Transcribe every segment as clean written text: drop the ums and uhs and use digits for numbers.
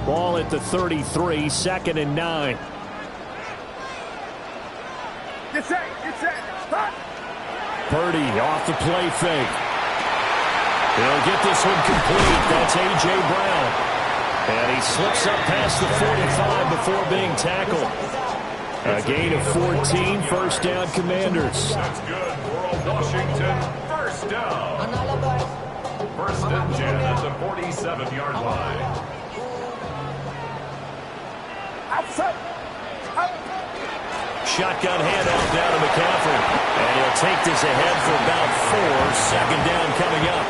Ball at the 33, 2nd and 9. Get set, stop. Purdy off the play fake. He'll get this one complete. That's A.J. Brown. And he slips up past the 45 before being tackled. A gain of 14, first down, Commanders. That's good for a Washington first down. First and 10 at the 47-yard line. Outside. Shotgun handoff down to McCaffrey. And he'll take this ahead for about 4. Second down coming up.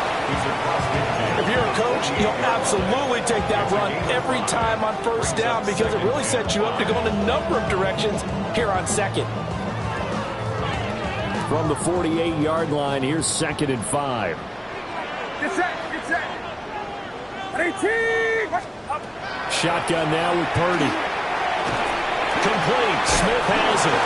If you're a coach, you'll absolutely take that run every time on first down because it really sets you up to go in a number of directions here on second. From the 48-yard line, here's 2nd and 5. Get set. 18. Shotgun now with Purdy. Complete. Smith has it.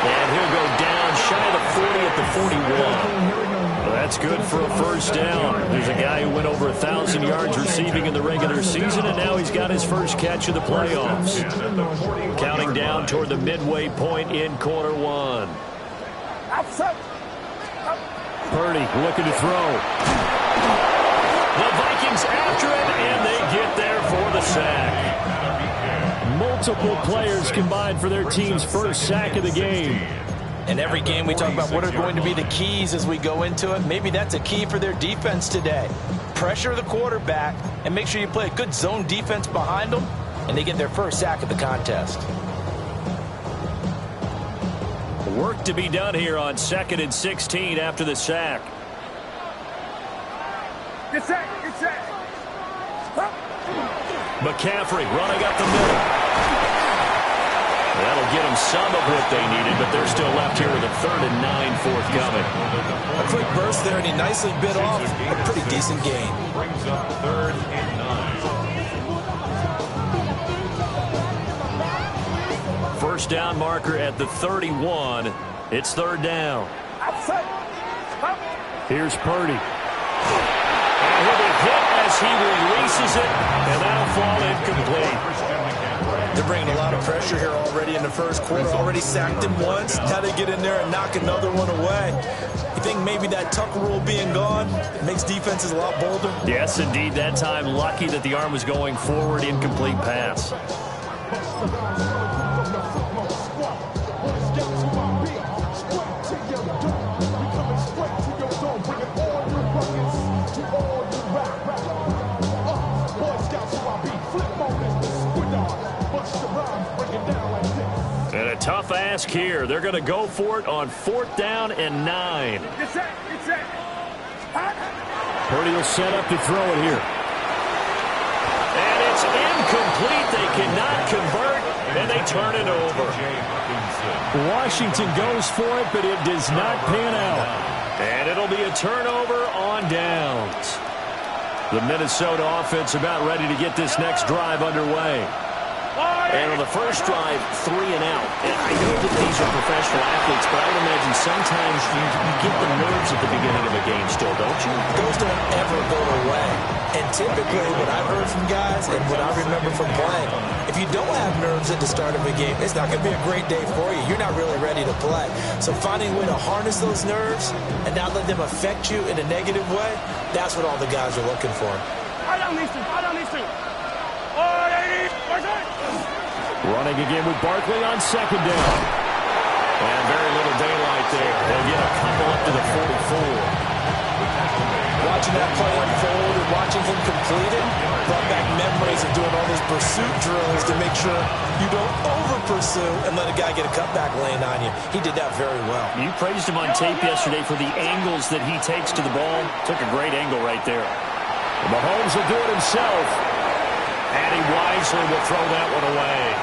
And he'll go down shy of the 40 at the 41. That's good for a first down. There's a guy who went over 1,000 yards receiving in the regular season, and now he's got his first catch of the playoffs. Counting down toward the midway point in quarter 1. Purdy looking to throw. The Vikings after him, and they get there for the sack. Multiple players combined for their team's first sack of the game. In every game we talk about what are going to be the keys as we go into it. Maybe that's a key for their defense today. Pressure the quarterback and make sure you play a good zone defense behind them, and they get their first sack of the contest. Work to be done here on 2nd and 16 after the sack. Get set. McCaffrey running up the middle. That'll get them some of what they needed, but they're still left here with a 3rd and 9 forthcoming. A quick burst there, and he nicely bit off a pretty decent gain. Brings up 3rd and 9. First down marker at the 31. It's 3rd down. Here's Purdy. And he'll be hit as he releases it, and that'll fall incomplete. They're bringing a lot of pressure here already in the first quarter. Already sacked him once. Now they get in there and knock another one away. You think maybe that Tucker rule being gone makes defenses a lot bolder? Yes, indeed. That time, lucky that the arm was going forward. Incomplete pass. And a tough ask here. They're going to go for it on 4th down and 9. Get set. Purdy will set up to throw it here. And it's incomplete. They cannot convert, and they turn it over. Washington goes for it, but it does not pan out. And it'll be a turnover on downs. The Minnesota offense about ready to get this next drive underway. And on the first drive, 3 and out. And I know that these are professional athletes, but I would imagine sometimes you get the nerves at the beginning of a game still, don't you? Those don't ever go away. And typically, what I've heard from guys and what I remember from playing, if you don't have nerves at the start of a game, it's not going to be a great day for you. You're not really ready to play. So finding a way to harness those nerves and not let them affect you in a negative way, that's what all the guys are looking for. Running again with Barkley on 2nd down. And very little daylight there. They'll get a couple up to the 44. Watching that play unfold and watching him complete it brought back memories of doing all those pursuit drills to make sure you don't over-pursue and let a guy get a cutback lane on you. He did that very well. You praised him on tape yesterday for the angles that he takes to the ball. Took a great angle right there. Mahomes will do it himself. And he wisely will throw that one away.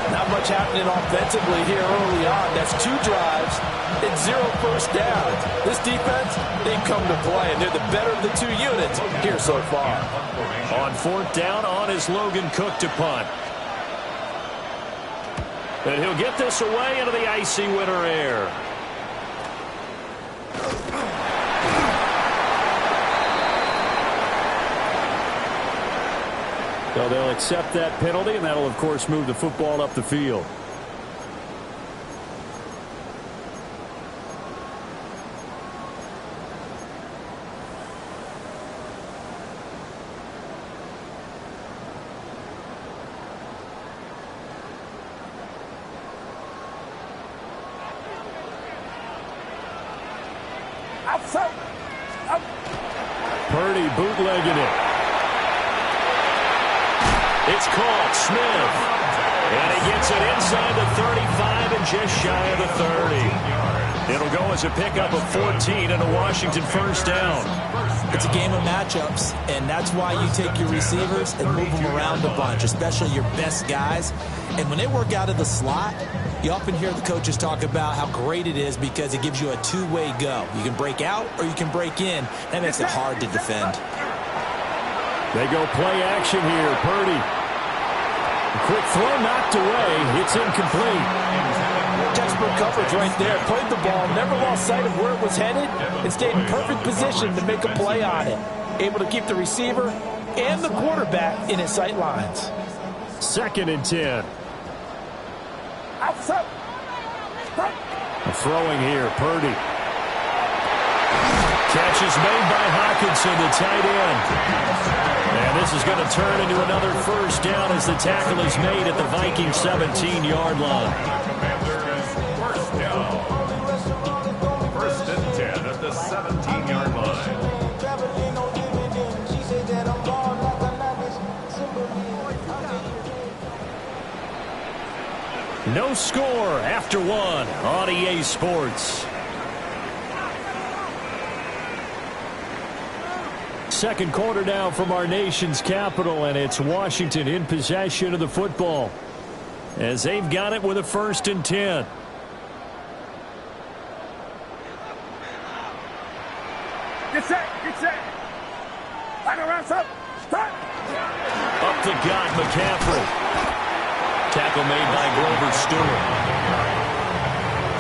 Not much happening offensively here early on. That's 2 drives and 0 first downs. This defense, they've come to play, and they're the better of the 2 units here so far. On 4th down, on is Logan Cook to punt. And he'll get this away into the icy winter air. So they'll accept that penalty, and that'll, of course, move the football up the field. Outside. Up. Purdy bootlegging it. It's caught. Smith. And he gets it inside the 35 and just shy of the 30. It'll go as a pickup of 14 and a Washington first down. It's a game of matchups, and that's why you take your receivers and move them around a bunch, especially your best guys. And when they work out of the slot, you often hear the coaches talk about how great it is because it gives you a two-way go. You can break out or you can break in. That makes it hard to defend. They go play action here. Purdy. A quick throw knocked away. It's incomplete. Textbook coverage right there. Played the ball, never lost sight of where it was headed, and stayed in perfect position to make a play on it. Able to keep the receiver and the quarterback in his sight lines. 2nd and 10. Outside. Throwing here, Purdy. Catch is made by Hawkinson, the tight end. And this is going to turn into another first down as the tackle is made at the Vikings 17-yard line. First down. 1st and 10 at the 17-yard line. No score after 1 on EA Sports. Second quarter now from our nation's capital, and it's Washington in possession of the football as they've got it with a 1st and 10. Get set. Get set. Line around, up. Start. Up the gut, McCaffrey. Tackle made by Grover Stewart.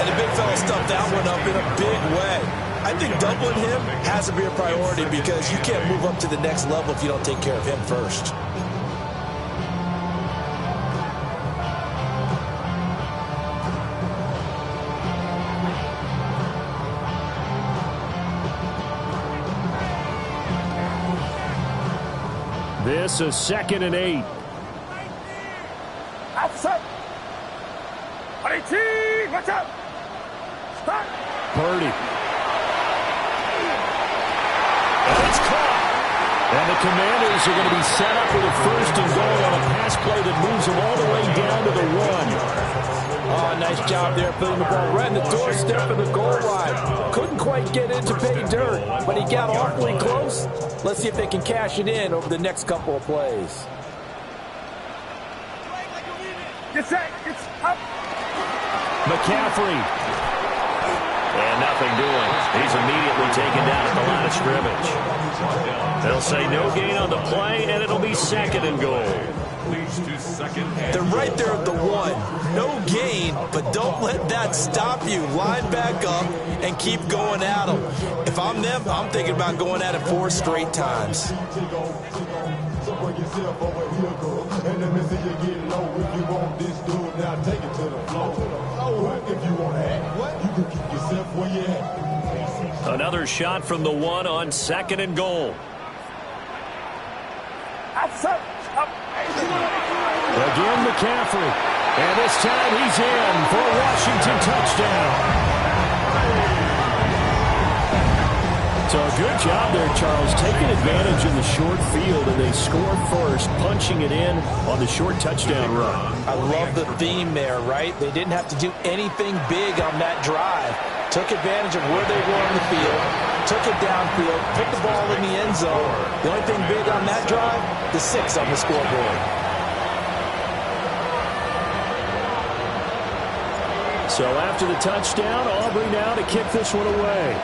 And the big fella stuffed that one up in a big way. I think doubling him has to be a priority because you can't move up to the next level if you don't take care of him first. This is 2nd and 8. Outside. 18. Watch out. Start. Purdy. And it's caught. And the Commanders are going to be set up with a 1st and goal on a pass play that moves them all the way down to the 1. Oh, nice job there, putting the ball right in the doorstep of the goal line. Couldn't quite get in to pay dirt, but he got awfully close. Let's see if they can cash it in over the next couple of plays. Get set. It's up. McCaffrey. And nothing doing. He's immediately taken down at the line of scrimmage. They'll say no gain on the play, and it'll be 2nd and goal. They're right there at the 1. No gain, but don't let that stop you. Line back up and keep going at them. If I'm them, I'm thinking about going at it 4 straight times. Another shot from the 1 on 2nd and goal. Outside. Up. Again, McCaffrey. And this time he's in for a Washington touchdown. So a good job there, Charles, taking advantage of the short field, and they score first, punching it in on the short touchdown run. I love the theme there, right? They didn't have to do anything big on that drive. Took advantage of where they were on the field, took it downfield, put the ball in the end zone. The only thing big on that drive, the 6 on the scoreboard. So after the touchdown, Aubrey now to kick this one away.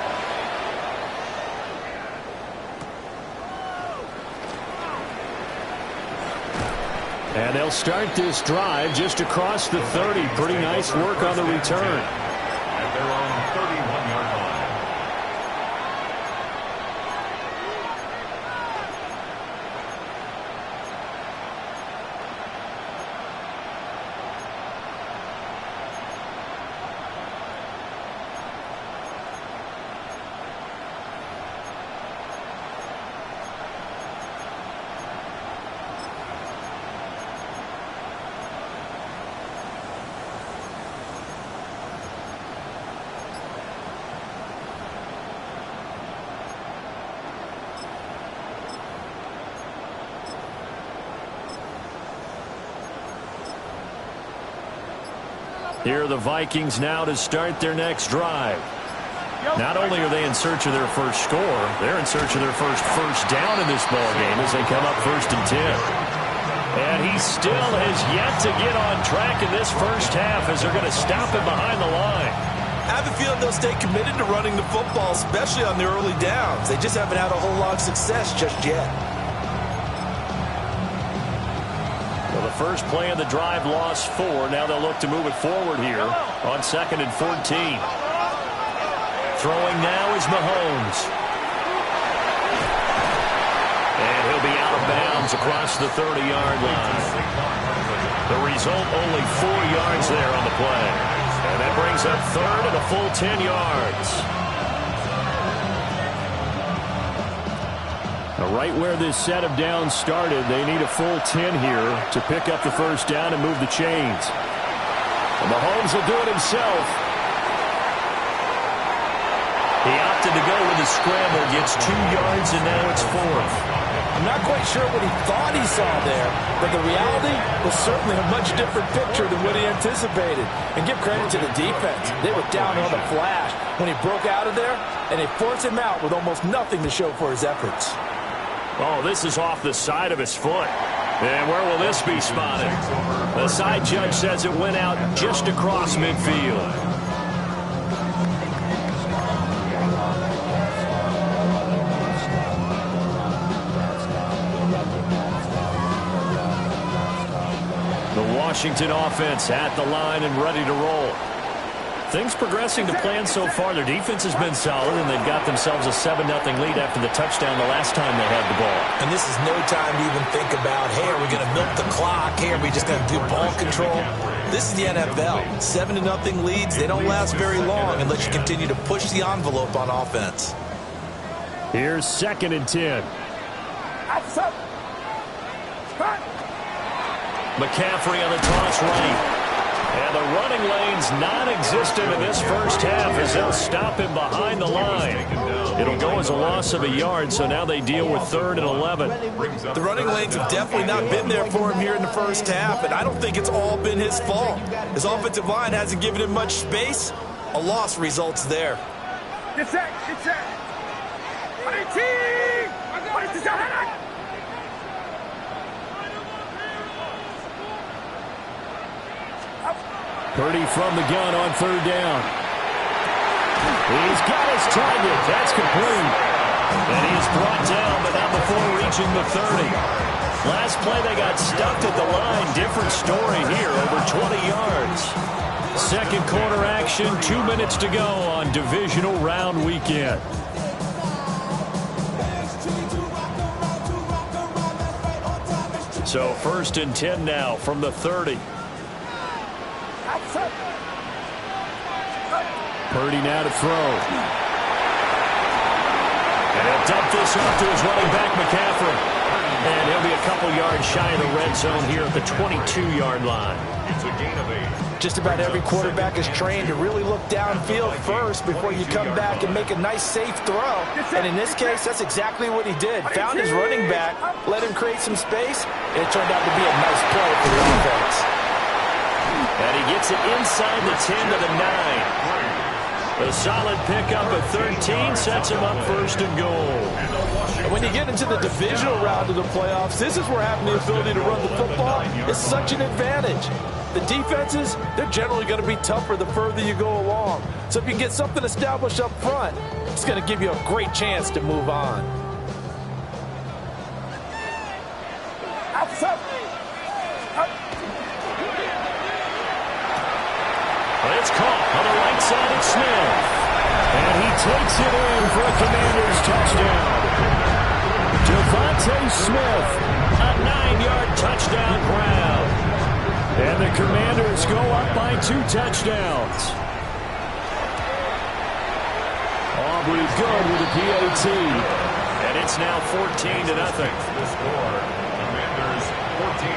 And they'll start this drive just across the 30. Pretty nice work on the return. At their own 31-yard line. Here are the Vikings now to start their next drive. Not only are they in search of their first score, they're in search of their first down in this ballgame as they come up 1st and 10. And he still has yet to get on track in this first half as they're going to stop him behind the line. I have a feeling they'll stay committed to running the football, especially on the early downs. They just haven't had a whole lot of success just yet. Well, the first play of the drive lost 4. Now they'll look to move it forward here on 2nd and 14. Throwing now is Mahomes. And he'll be out of bounds across the 30-yard line. The result, only 4 yards there on the play. And that brings up 3rd and a full 10 yards. Now, right where this set of downs started, they need a full 10 here to pick up the first down and move the chains. And Mahomes will do it himself. He opted to go with a scramble, gets 2 yards, and now it's 4th. I'm not quite sure what he thought he saw there, but the reality was certainly a much different picture than what he anticipated. And give credit to the defense. They were down on the flash when he broke out of there, and they forced him out with almost nothing to show for his efforts. Oh, this is off the side of his foot. And where will this be spotted? The side judge says it went out just across midfield. Washington offense at the line and ready to roll. Things progressing to plan so far. Their defense has been solid, and they've got themselves a 7-0 lead after the touchdown the last time they had the ball. And this is no time to even think about, hey, are we going to milk the clock? Hey, are we just going to do ball control? This is the NFL. 7-0 leads, they don't last very long unless you continue to push the envelope on offense. Here's 2nd and 10. McCaffrey on the toss right. And the running lane's non-existent in this first half as they'll stop him behind the line. It'll go as a loss of a yard, so now they deal with 3rd and 11. The running lanes have definitely not been there for him here in the first half, and I don't think it's all been his fault. His offensive line hasn't given him much space. A loss results there. Get set, get set. Purdy from the gun on 3rd down. He's got his target. That's complete. And he is brought down, but not before reaching the 30. Last play, they got stuck at the line. Different story here, over 20 yards. Second quarter action, 2 minutes to go on divisional round weekend. So 1st and 10 now from the 30. Purdy now to throw. And he'll dump this off to his running back, McCaffrey. And he'll be a couple yards shy of the red zone here at the 22-yard line. It's a gain of 8. Just about every quarterback is trained to really look downfield first before you come back and make a nice, safe throw. And in this case, that's exactly what he did. Found his running back, let him create some space, and it turned out to be a nice play for the offense. And he gets it inside the 10 to the 9. A solid pickup at 13 sets him up 1st and goal. And when you get into the divisional round of the playoffs, this is where having the ability to run the football is such an advantage. The defenses, they're generally going to be tougher the further you go along. So if you can get something established up front, it's going to give you a great chance to move on. It's caught on the right side of Smith. And he takes it in for a Commanders touchdown. Devontae Smith, a 9-yard touchdown grab. And the Commanders go up by 2 touchdowns. Aubrey good with the PAT. And it's now 14-0. The score, Commanders 14,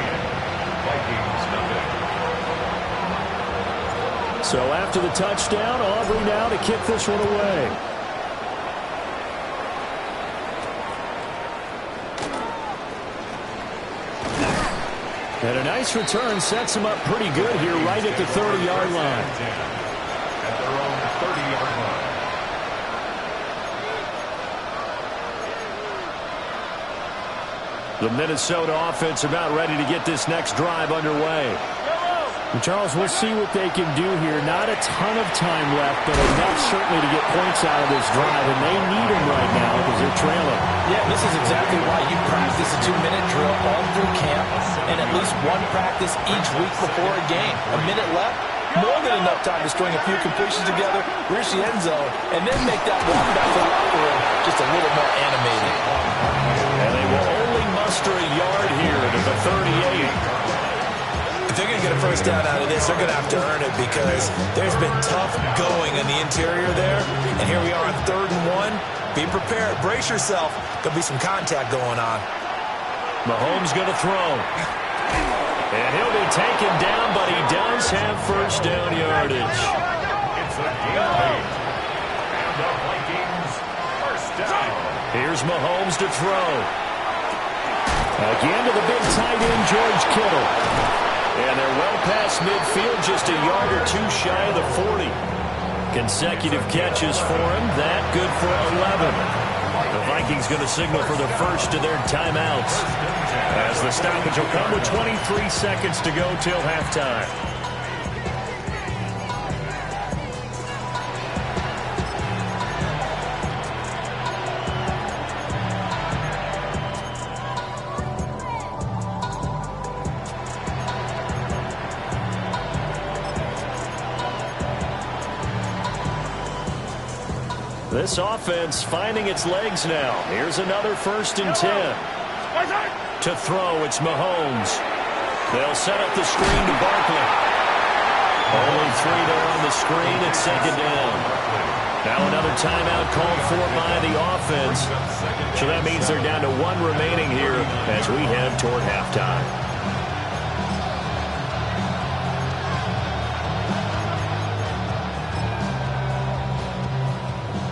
Vikings nothing. So after the touchdown, Aubrey now to kick this one away. And a nice return sets him up pretty good here right at the 30-yard line. At their own 30-yard line. The Minnesota offense about ready to get this next drive underway. And Charles, we'll see what they can do here. Not a ton of time left, but enough certainly to get points out of this drive, and they need them right now because they're trailing. Yeah, this is exactly why you practice a 2-minute drill all through camp and at least one practice each week before a game. A minute left, more than enough time to string a few completions together, reach the end zone, and then make that walk back to the locker room just a little more animated. And they will only muster a yard here at the 38. If they're going to get a first down out of this, they're going to have to earn it because there's been tough going in the interior there. And here we are on 3rd and 1. Be prepared. Brace yourself. There'll be some contact going on. Mahomes going to throw. And he'll be taken down, but he does have first down yardage. It's a game lead. And the Vikings first down. Here's Mahomes to throw. Again to the big tight end, George Kittle. And they're well past midfield, just a yard or two shy of the 40. Consecutive catches for him. That good for 11. The Vikings going to signal for the first of their timeouts, as the stoppage will come with 23 seconds to go till halftime. This offense finding its legs now. Here's another 1st and 10. To throw, it's Mahomes. They'll set up the screen to Barkley. Only 3 there on the screen. It's 2nd down. Now another timeout called for by the offense. So that means they're down to 1 remaining here as we head toward halftime.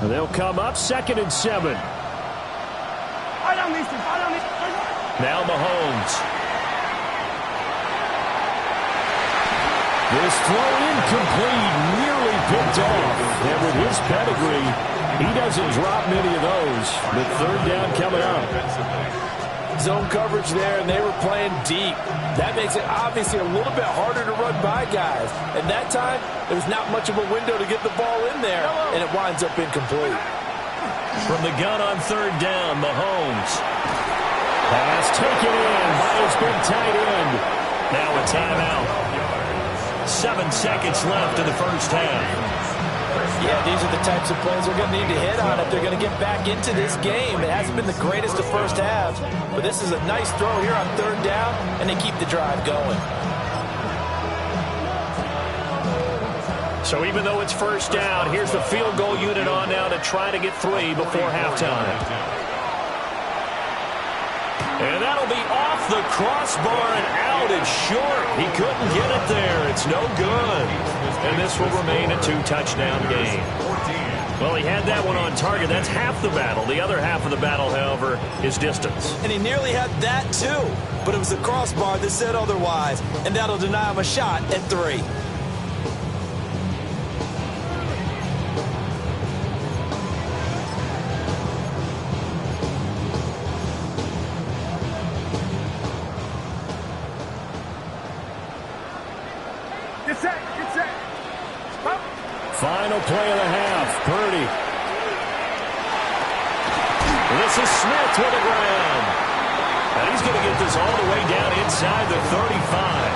They'll come up 2nd and 7. Now Mahomes. This throw incomplete, nearly picked off. And with his pedigree, he doesn't drop many of those. But 3rd down coming up. Zone coverage there, and they were playing deep. That makes it obviously a little bit harder to run by guys. And that time, there was not much of a window to get the ball in there, and it winds up incomplete. From the gun on 3rd down, Mahomes. Pass taken in by his big tight end. Now a timeout. 7 seconds left in the first half. Yeah, these are the types of plays they're going to need to hit on if they're going to get back into this game. It hasn't been the greatest of first halves, but this is a nice throw here on 3rd down, and they keep the drive going. So even though it's first down, here's the field goal unit on now to try to get 3 before halftime. And that'll be off the crossbar and out. It's short. He couldn't get it there. It's no good. And this will remain a 2-touchdown game. Well, he had that one on target. That's half the battle. The other half of the battle, however, is distance. And he nearly had that too. But it was the crossbar that said otherwise. And that'll deny him a shot at 3. Final play of the half. Purdy. This is Smith with the ground. And he's going to get this all the way down inside the 35.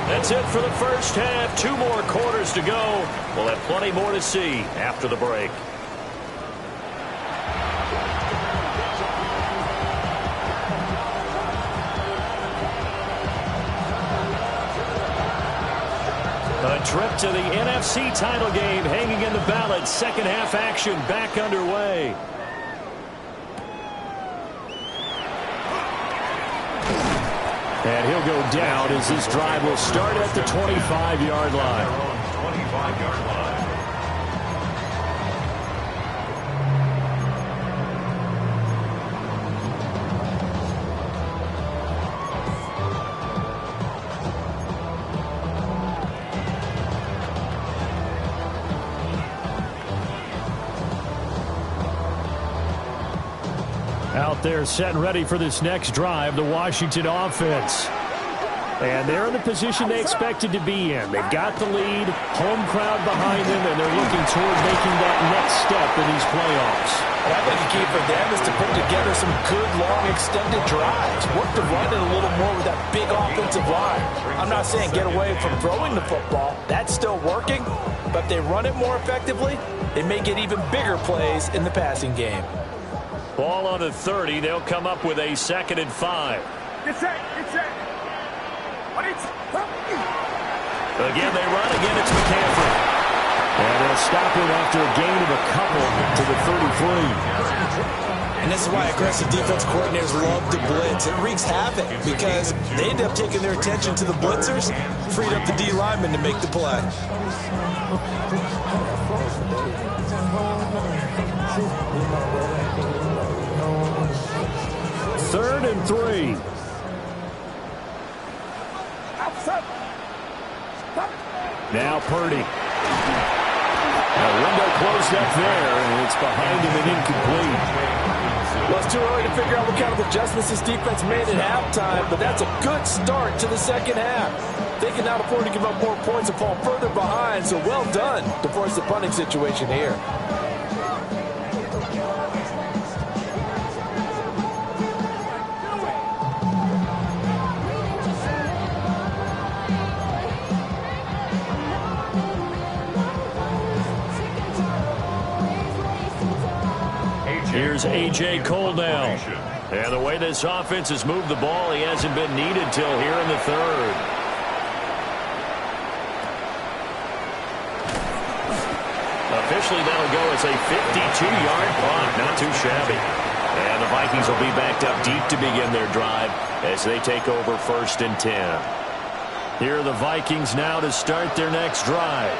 That's it for the first half. 2 more quarters to go. We'll have plenty more to see after the break. A trip to the NFC title game hanging in the balance. Second half action back underway. And he'll go down as this drive will start at the 25-yard line. 25-yard line. Out there set and ready for this next drive, the Washington offense. And they're in the position they expected to be in. They've got the lead, home crowd behind them, and they're looking toward making that next step in these playoffs. And I think the key for them is to put together some good, long, extended drives. Work to run it a little more with that big offensive line. I'm not saying get away from throwing the football. That's still working. But if they run it more effectively, they may get even bigger plays in the passing game. Ball on the 30. They'll come up with a 2nd and 5. Get set. Again, they run. Again, it's McCaffrey. And they'll stop him after a gain of a couple to the 33. And this is why aggressive defense coordinators love to blitz. It wreaks havoc because they end up taking their attention to the blitzers, freed up the D lineman to make the play. Third and 3. Now Purdy. A window closed up there, and it's behind him and incomplete. Well, it's too early to figure out what kind of adjustments this defense made at halftime, but that's a good start to the second half. They can now afford to give up more points and fall further behind, so well done to force the punting situation here. Here's A.J. Cole now. And the way this offense has moved the ball, he hasn't been needed till here in the third. Officially, that'll go as a 52-yard punt. Not too shabby. And the Vikings will be backed up deep to begin their drive as they take over 1st and 10. Here are the Vikings now to start their next drive.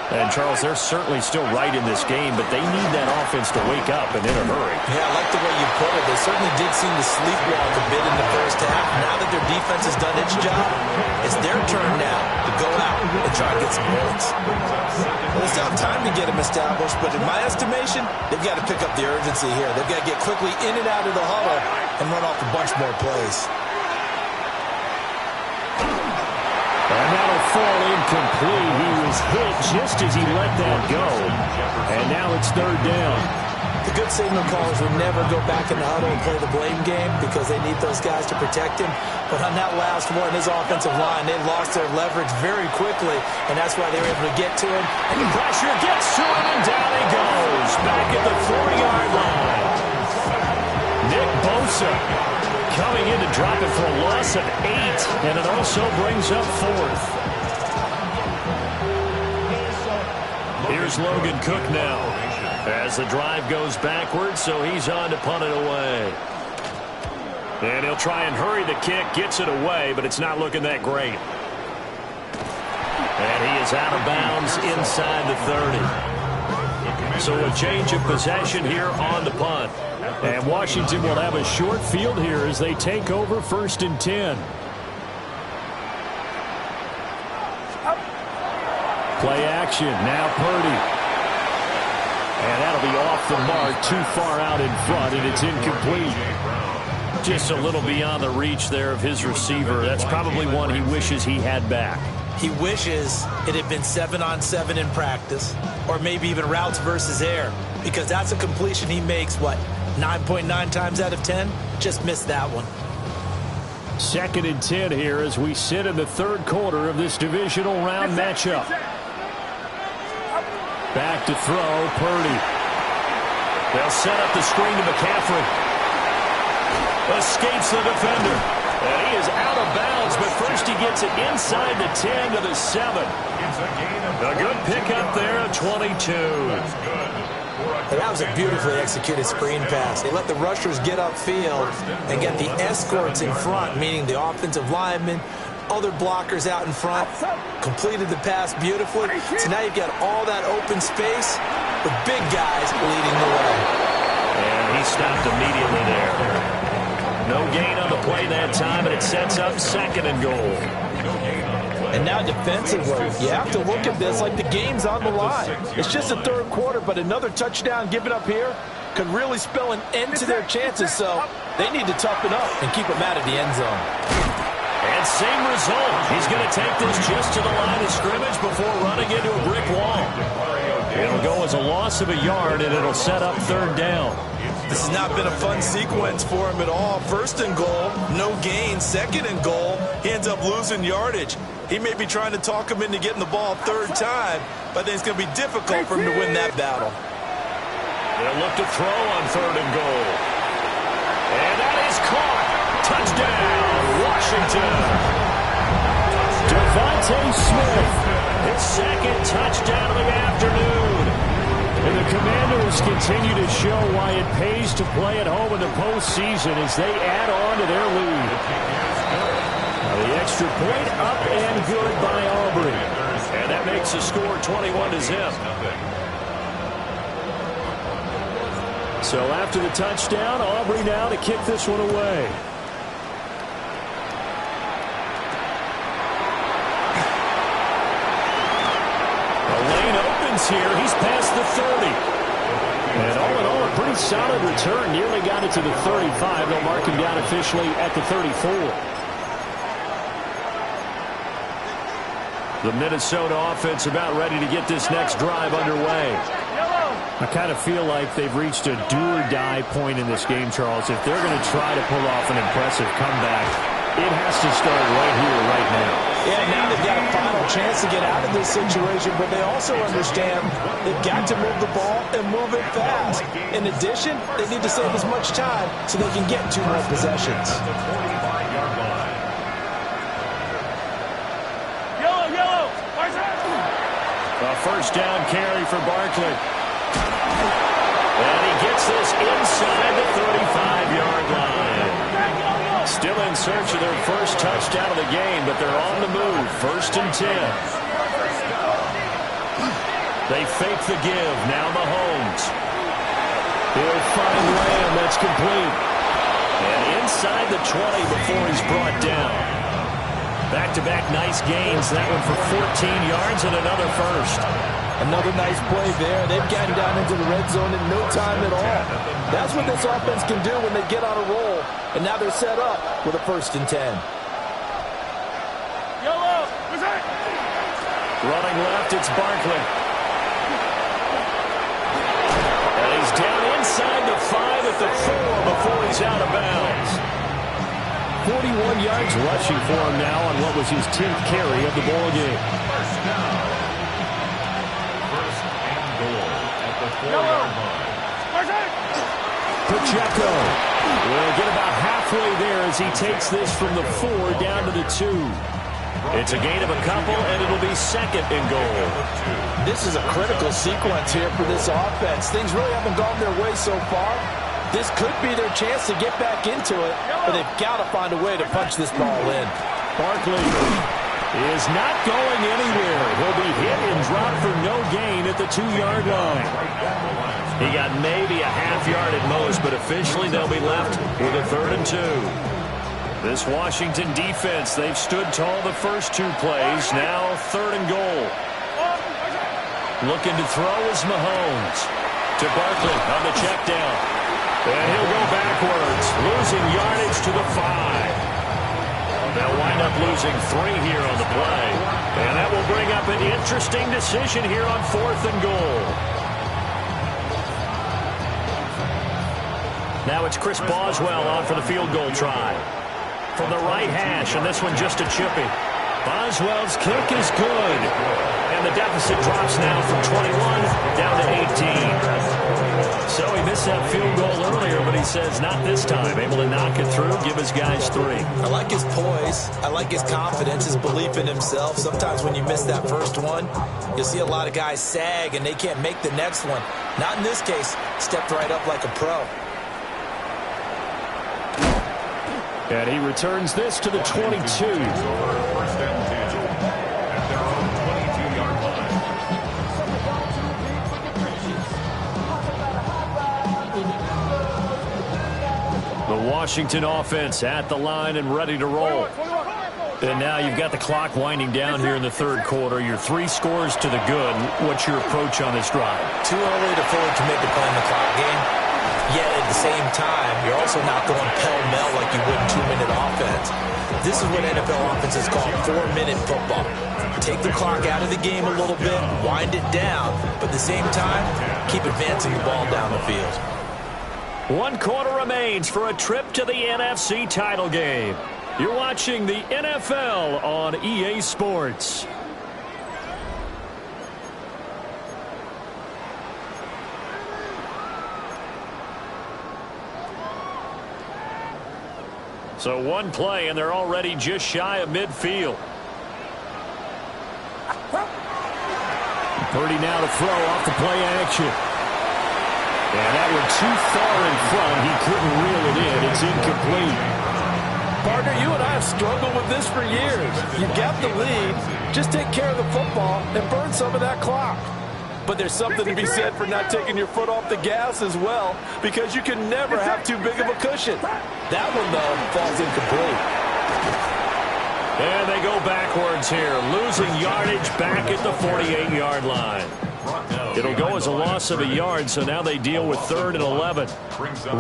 And, Charles, they're certainly still right in this game, but they need that offense to wake up and in a hurry. Yeah, I like the way you put it. They certainly did seem to sleepwalk a bit in the first half. Now that their defense has done its job, it's their turn now to go out and try to get some points. Well, they still have time to get them established, but in my estimation, they've got to pick up the urgency here. They've got to get quickly in and out of the huddle and run off a bunch more plays. And that'll fall incomplete. He was hit just as he let that go. And now it's 3rd down. The good signal callers would never go back in the huddle and play the blame game because they need those guys to protect him. But on that last one, his offensive line, they lost their leverage very quickly, and that's why they were able to get to him. And the pressure gets to him, and down he goes. Back at the 40-yard line. Nick Bosa coming in to drop it for a loss of 8, and it also brings up 4th. Here's Logan Cook now as the drive goes backwards, so he's on to punt it away. And he'll try and hurry the kick, gets it away, but it's not looking that great. And he is out of bounds inside the 30. So a change of possession here on the punt. And Washington will have a short field here as they take over 1st and 10. Play action. Now Purdy. And that'll be off the mark, too far out in front, and it's incomplete. Just a little beyond the reach there of his receiver. That's probably one he wishes he had back. He wishes it had been 7-on-7 in practice, or maybe even routes versus air, because that's a completion he makes, 9.9 times out of 10? Just missed that one. 2nd and 10 here as we sit in the 3rd quarter of this divisional round matchup. Back to throw, Purdy. They'll set up the screen to McCaffrey. Escapes the defender. And he is out of bounds, but first he gets it inside the 10 to the 7. A good pickup there at 22. And that was a beautifully executed screen pass. They let the rushers get upfield and get the escorts in front, meaning the offensive linemen, other blockers out in front, completed the pass beautifully. So now you've got all that open space with big guys leading the way. And he stopped immediately there. No gain on the play that time, and it sets up 2nd and goal. And now defensively, you have to look at this like the game's on the line. It's just the 3rd quarter, but another touchdown given up here, could really spell an end to their chances, so they need to toughen up and keep them out of the end zone. And same result. He's going to take this just to the line of scrimmage before running into a brick wall. It'll go as a loss of a yard, and it'll set up third down. This has not been a fun sequence for him at all. First and goal, no gain. Second and goal, he ends up losing yardage. He may be trying to talk him into getting the ball third time, but I think it's going to be difficult for him to win that battle. They'll look to throw on third and goal. And that is caught. Touchdown, Washington. Devontae Smith, his second touchdown of the afternoon. And the Commanders continue to show why it pays to play at home in the postseason as they add on to their lead. The extra point up and good by Aubrey. And that makes the score 21-0. So after the touchdown, Aubrey now to kick this one away. A lane opens here. He's past the 30. And all in all, a pretty solid return. Nearly got it to the 35. They'll mark him down officially at the 34. The Minnesota offense about ready to get this next drive underway. I kind of feel like they've reached a do-or-die point in this game, Charles. If they're going to try to pull off an impressive comeback, it has to start right here, right now. Yeah, now they've got a final chance to get out of this situation, but they also understand they've got to move the ball and move it fast. In addition, they need to save as much time so they can get 2 more possessions. A first down carry for Barkley. And he gets this inside the 35-yard line. Still in search of their first touchdown of the game, but they're on the move. First and 10. They fake the give. Now Mahomes. He'll find Lamb. That's complete. And inside the 20 before he's brought down. Back-to-back nice gains. That one for 14 yards and another first. Another nice play there. They've gotten down into the red zone in no time at all. That's what this offense can do when they get on a roll. And now they're set up with a first and 10. Running left, it's Barkley. And he's down inside the 5 at the 4 before he's out of bounds. 41 yards rushing for him now on what was his 10th carry of the ball game. Pacheco will get about halfway there as he takes this from the 4 down to the 2. It's a gain of a couple, and it'll be second and goal. This is a critical sequence here for this offense. Things really haven't gone their way so far. This could be their chance to get back into it, but they've got to find a way to punch this ball in. Barkley is not going anywhere. He'll be hit and dropped for no gain at the 2-yard line. He got maybe a half yard at most, but officially they'll be left with a 3rd and 2. This Washington defense, they've stood tall the first 2 plays. Now 3rd and goal. Looking to throw is Mahomes. To Barkley on the check down. And he'll go backwards, losing yardage to the 5. They'll wind up losing 3 here on the play. And that will bring up an interesting decision here on 4th and goal. Now it's Chris Boswell on for the field goal try. From the right hash, and this one just a chippy. Boswell's kick is good. And the deficit drops now from 21 down to 18. So he missed that field goal earlier, but he says not this time. Able to knock it through, give his guys 3. I like his poise. I like his confidence, his belief in himself. Sometimes when you miss that first one, you'll see a lot of guys sag and they can't make the next one. Not in this case. Stepped right up like a pro. And he returns this to the 22. First and 10 at their own 22-yard line. The Washington offense at the line and ready to roll. And now you've got the clock winding down here in the 3rd quarter. Your 3 scores to the good. What's your approach on this drive? Too early to fully commit to playing the clock game. Yet at the same time, you're also not going pell-mell like you would in 2-minute offense. This is what NFL offenses call 4-minute football. Take the clock out of the game a little bit, wind it down, but at the same time, keep advancing the ball down the field. 1 quarter remains for a trip to the NFC title game. You're watching the NFL on EA Sports. So one play, and they're already just shy of midfield. Purdy now to throw off the play action. And that one too far in front. He couldn't reel it in. It's incomplete. Partner, you and I have struggled with this for years. You got the lead. Just take care of the football and burn some of that clock. But there's something to be said for not taking your foot off the gas as well, because you can never have too big of a cushion. That one, though, falls incomplete. And they go backwards here, losing yardage back at the 48-yard line. It'll go as a loss of a yard, so now they deal with 3rd and 11.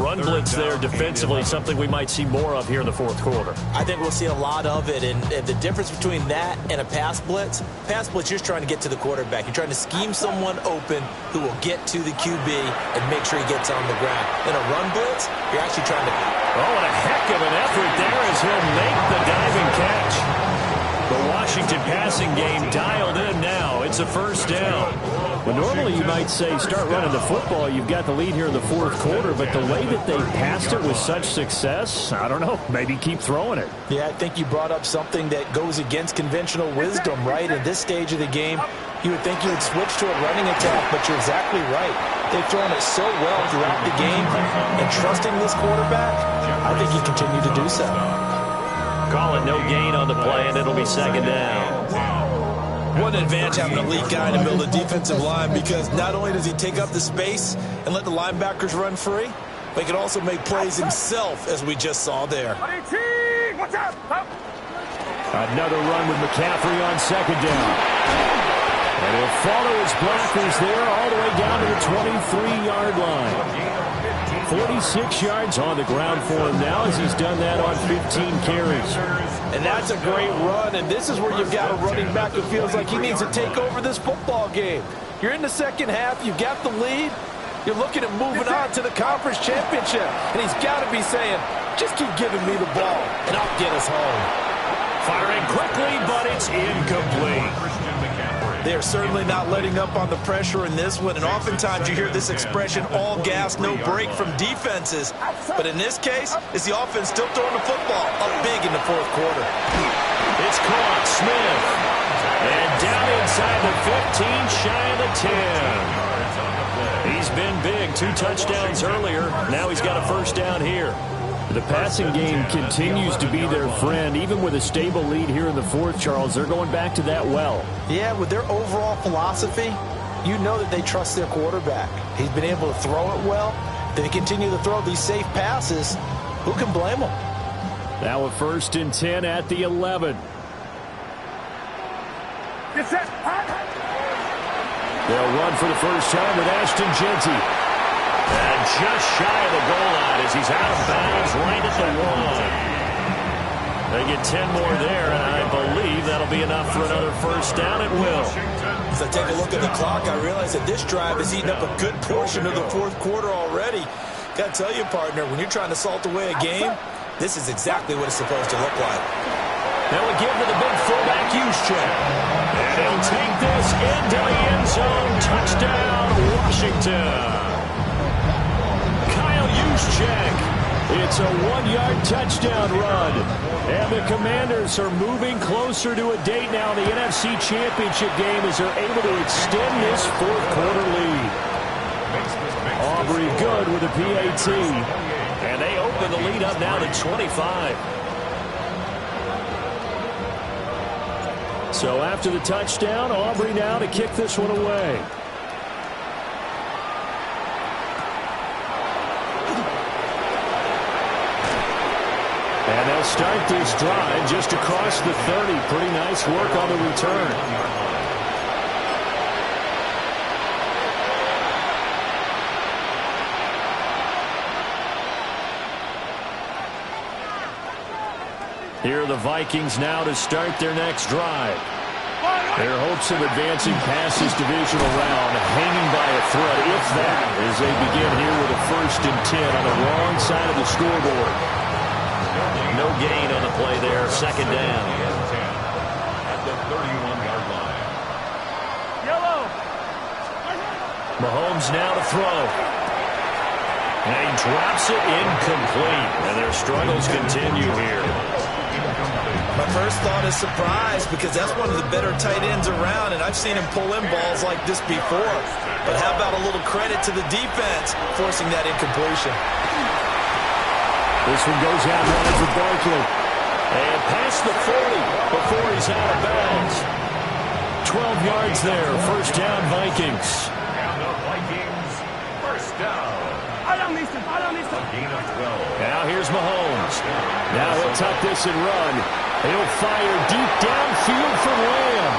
Run blitz there defensively, something we might see more of here in the 4th quarter. I think we'll see a lot of it, and the difference between that and a pass blitz, you're just trying to get to the quarterback. You're trying to scheme someone open who will get to the QB and make sure he gets on the ground. In a run blitz, you're actually trying to... Oh, and a heck of an effort there as he'll make the diving catch. The Washington passing game dialed in now. It's a first down. Well, normally you might say start running the football. You've got the lead here in the 4th quarter, but the way that they passed it with such success, I don't know, maybe keep throwing it. Yeah, I think you brought up something that goes against conventional wisdom, right? At this stage of the game, you would think you would switch to a running attack, but you're exactly right. They've thrown it so well throughout the game, and trusting this quarterback, I think you continue to do so. Call it no gain on the play, and it'll be 2nd down. What an advantage having a lead guy to build a defensive line, because not only does he take up the space and let the linebackers run free, but he can also make plays himself, as we just saw there. Another run with McCaffrey on 2nd down. And he'll follow his blockers there all the way down to the 23-yard line. 46 yards on the ground for him now, as he's done that on 15 carries. And that's a great run, and this is where you've got a running back who feels like he needs to take over this football game. You're in the 2nd half, you've got the lead, you're looking at moving on to the conference championship, and he's got to be saying, just keep giving me the ball, and I'll get us home. Firing quickly, but it's incomplete. They are certainly not letting up on the pressure in this one, and oftentimes you hear this expression, all gas, no break from defenses. But in this case, it's the offense still throwing the football up big in the 4th quarter. It's caught, Smith. And down inside the 15, shy of the 10. He's been big, 2 touchdowns earlier. Now he's got a first down here. The passing game continues to be their friend. Even with a stable lead here in the 4th, Charles, they're going back to that well. Yeah, with their overall philosophy, you know that they trust their quarterback. He's been able to throw it well. They continue to throw these safe passes. Who can blame them? Now a 1st and 10 at the 11. They'll run for the first time with Ashton Jeanty. And just shy of the goal line as he's out of bounds right at the 1. They get 10 more there, and I believe that'll be enough for another first down. It will. As I take a look at the clock, I realize that this drive has eaten up a good portion of the 4th quarter already. Got to tell you, partner, when you're trying to salt away a game, this is exactly what it's supposed to look like. They'll give to the big fullback Juszczyk. And he'll take this into the end zone. Touchdown, Washington. It's a 1-yard touchdoad run. And the Commanders are moving closer to a date now in the NFC Championship game as they're able to extend this 4th quarter lead. Aubrey good with a PAT. And they open the lead up now to 25. So after the touchdown, Aubrey now to kick this one away. And they'll start this drive just across the 30. Pretty nice work on the return. Here are the Vikings now to start their next drive. Their hopes of advancing past this divisional round hanging by a thread, if that, as they begin here with a 1st and 10 on the wrong side of the scoreboard. No gain on the play there. 2nd down. At the 31-yard line. Yellow. Mahomes now to throw. And he drops it incomplete. And their struggles continue here. My first thought is surprise, because that's one of the better tight ends around, and I've seen him pull in balls like this before. But how about a little credit to the defense forcing that incompletion? This one goes out wide for Barkley. And past the 40 before he's out of bounds. 12 yards there. 1st down, Vikings. And the Vikings, 1st down. A gain of 12. Now here's Mahomes. Now he'll tuck this and run. He'll fire deep downfield for Lamb.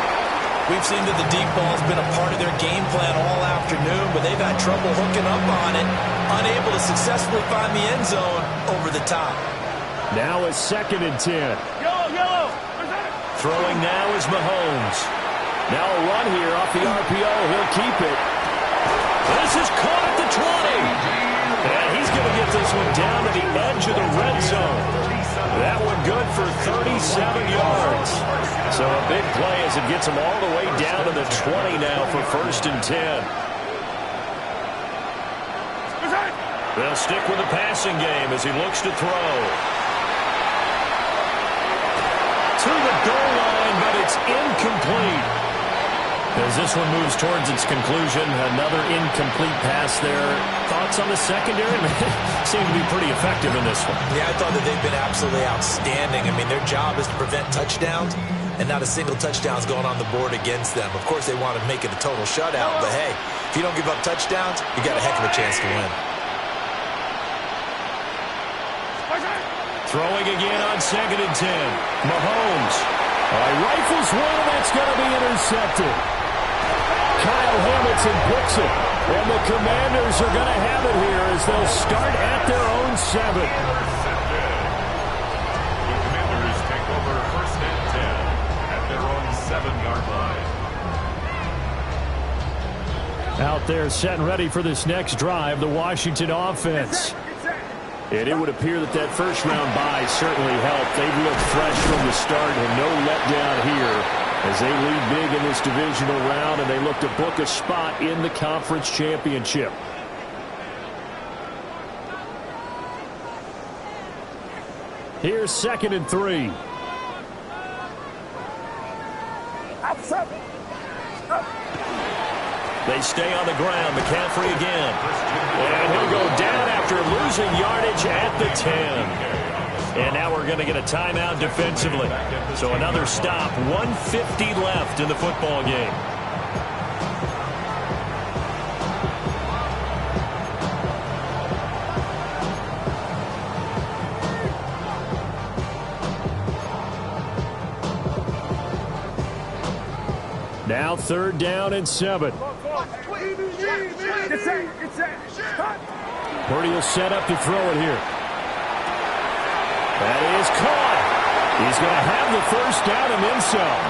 We've seen that the deep ball's been a part of their game plan all afternoon, but they've had trouble hooking up on it, unable to successfully find the end zone over the top. Now a 2nd and 10. Yellow. Throwing now is Mahomes. Now a run here off the RPO. He'll keep it. This is caught at the 20. And he's going to get this one down to the edge of the red zone. That one good for 37 yards. So a big play as it gets him all the way down to the 20 now for 1st and 10. They'll stick with the passing game as he looks to throw. To the goal line, but it's incomplete. As this one moves towards its conclusion, another incomplete pass there. Thoughts on the secondary? Seem to be pretty effective in this one. Yeah, I thought that they've been absolutely outstanding. I mean, their job is to prevent touchdowns, and not a single touchdown's going on the board against them. Of course, they want to make it a total shutout, but hey, if you don't give up touchdowns, you got a heck of a chance to win. Throwing again on 2nd and 10. Mahomes. Rifles one, that's going to be intercepted. Kyle Hamilton picks it. And the Commanders are going to have it here as they'll start at their own 7. The Commanders take over 1st and 10 at their own 7-yard line. Out there set and ready for this next drive, the Washington offense. And it would appear that that first-round bye certainly helped. They've looked fresh from the start and no letdown here as they lead big in this divisional round, and they look to book a spot in the conference championship. Here's 2nd and 3. They stay on the ground. McCaffrey again. And he'll go down after losing yardage at the 10. And now we're going to get a timeout defensively. So another stop. 1:50 left in the football game. Now 3rd down and 7. Purdy will set up to throw it here. That is caught. He's going to have the 1st down and then some.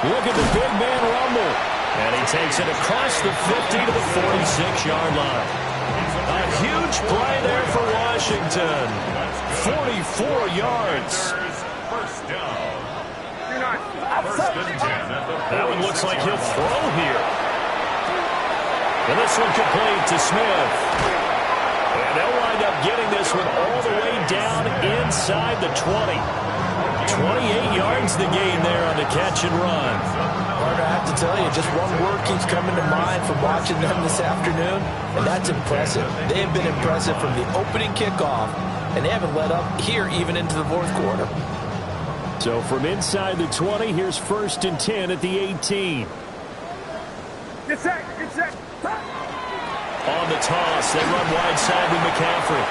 Look at the big man rumble. And he takes it across the 50 to the 46-yard line. A huge play there for Washington. 44 yards. 1st down. That one looks like he'll throw here. And this one complete to Smith. And they'll wind up getting this one all the way down inside the 20. 28 yards the gain there on the catch and run. Carter, I have to tell you, just one word keeps coming to mind from watching them this afternoon, and that's impressive. They have been impressive from the opening kickoff, and they haven't let up here even into the 4th quarter. So from inside the 20, here's 1st and 10 at the 18. Get set. On the toss, they run wide side with McCaffrey.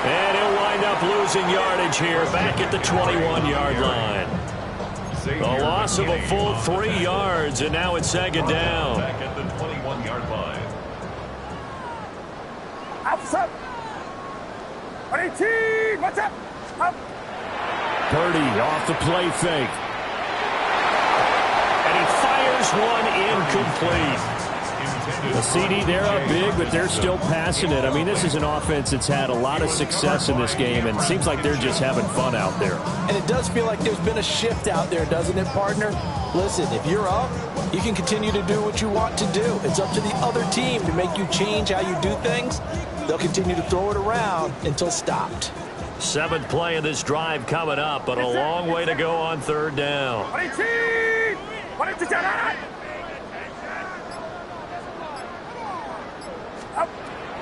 And he'll wind up losing yardage here back at the 21-yard line. A loss of a full 3 yards, and now it's 2nd down. Back at the 21-yard line. Up. 18. What's up? Up. Purdy off the play fake. And he fires one incomplete. The CD, they're up big, but they're still passing it. I mean, this is an offense that's had a lot of success in this game, and it seems like they're just having fun out there. And it does feel like there's been a shift out there, doesn't it, partner? Listen, if you're up, you can continue to do what you want to do. It's up to the other team to make you change how you do things. They'll continue to throw it around until stopped. 7th play of this drive coming up, but a long way to go on 3rd down.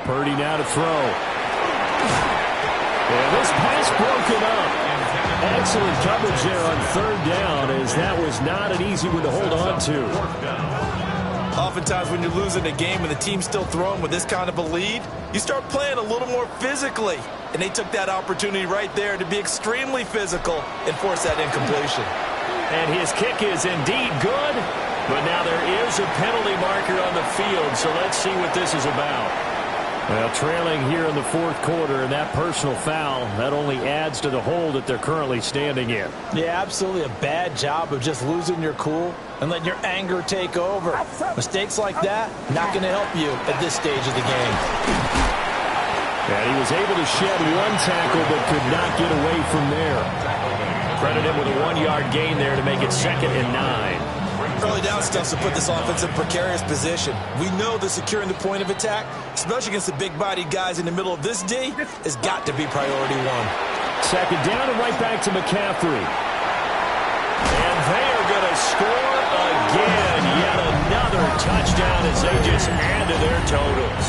Purdy now to throw. And this pass broken up. Excellent coverage there on 3rd down, as that was not an easy one to hold on to. Oftentimes when you're losing a game and the team's still throwing with this kind of a lead, you start playing a little more physically. And they took that opportunity right there to be extremely physical and force that incompletion. And his kick is indeed good, but now there is a penalty marker on the field, so let's see what this is about. Well, trailing here in the 4th quarter, and that personal foul, that only adds to the hole that they're currently standing in. Yeah, absolutely a bad job of just losing your cool and letting your anger take over. Mistakes like that, not going to help you at this stage of the game. And he was able to shed one tackle, but could not get away from there. Credit him with a 1-yard gain there to make it 2nd and 9. Early down stuff to put this offense in precarious position. We know that securing the point of attack, especially against the big-bodied guys in the middle of this D, has got to be priority 1. 2nd down and right back to McCaffrey. And they are going to score again. Yet another touchdown as they just add to their totals.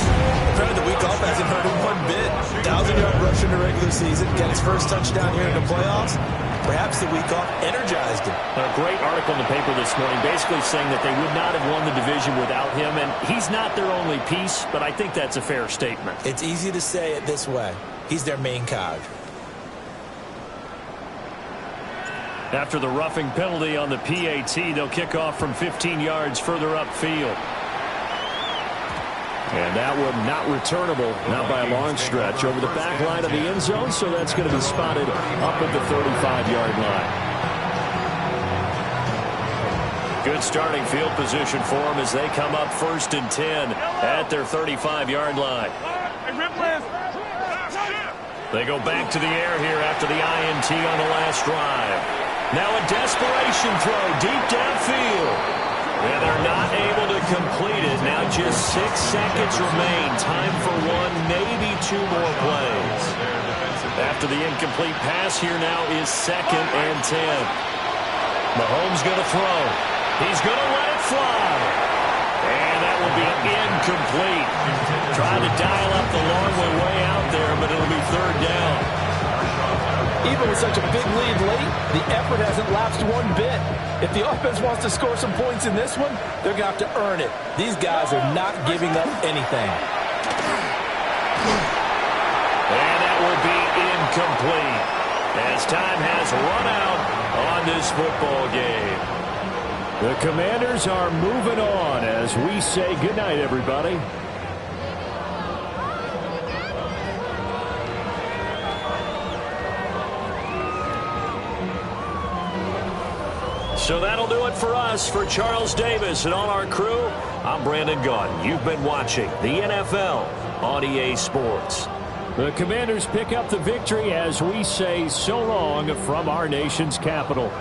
The week off hasn't hurt him one bit. 1,000-yard rush in the regular season. Get his first touchdown here in the playoffs. Perhaps the week off energized him. A great article in the paper this morning basically saying that they would not have won the division without him, and he's not their only piece, but I think that's a fair statement. It's easy to say it this way. He's their main cog. After the roughing penalty on the PAT, they'll kick off from 15 yards further upfield. And that one not returnable, not by a long stretch, over the back line of the end zone, so that's going to be spotted up at the 35-yard line. Good starting field position for them as they come up 1st and 10 at their 35-yard line. They go back to the air here after the INT on the last drive. Now a desperation throw deep downfield. And they're not able to complete it. Now just 6 seconds remain. Time for 1, maybe 2 more plays. After the incomplete pass, here now is 2nd and 10. Mahomes going to throw. He's going to let it fly. And that will be incomplete. Trying to dial up the long way out there, but it'll be 3rd down. Even with such a big lead late, the effort hasn't lapsed one bit. If the offense wants to score some points in this one, they're going to have to earn it. These guys are not giving up anything. And that will be incomplete as time has run out on this football game. The Commanders are moving on as we say goodnight, everybody. So that'll do it for us. For Charles Davis and all our crew, I'm Brandon Gaudin. You've been watching the NFL on EA Sports. The Commanders pick up the victory as we say so long from our nation's capital.